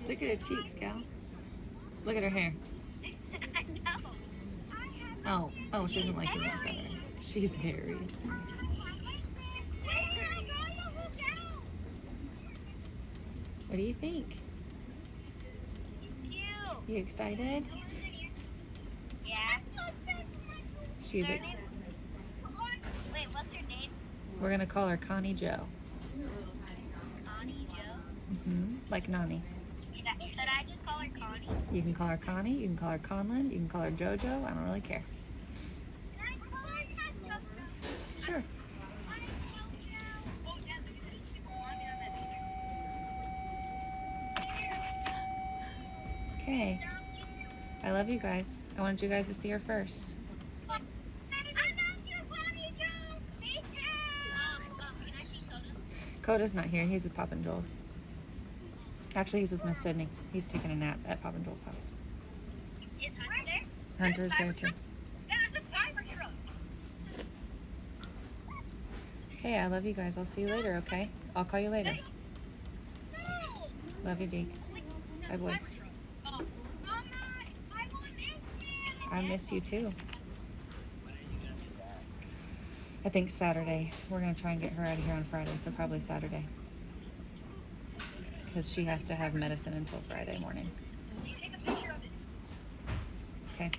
Look at her cheeks, gal. Look at her hair. Oh, she doesn't like you look better. She's hairy. What do you think? You excited? Yeah. She's excited. Wait, what's her name? We're gonna call her Connie Jo. Connie Jo? Like Nani. Should I just call her Connie? You can call her Connie, you can call her Conlynn, you can call her JoJo. I don't really care. Can I call her JoJo? Sure. Okay. I love you guys. I wanted you guys to see her first. I love you, Connie Jo. Me too. Can I see Dakota? Coda's not here. He's with Pop and Joel's. Actually, he's with Miss Sydney. He's taking a nap at Pop and Joel's house. Is Hunter there? Hunter's there too. There's a driver truck. Okay, I love you guys. I'll see you later, okay? I'll call you later. No. Love you, Deke. Bye, boys. Mama, I will miss you. I miss you too. I think Saturday. We're going to try and get her out of here on Friday, so probably Saturday. Because she has to have medicine until Friday morning. Take a picture of it. Okay.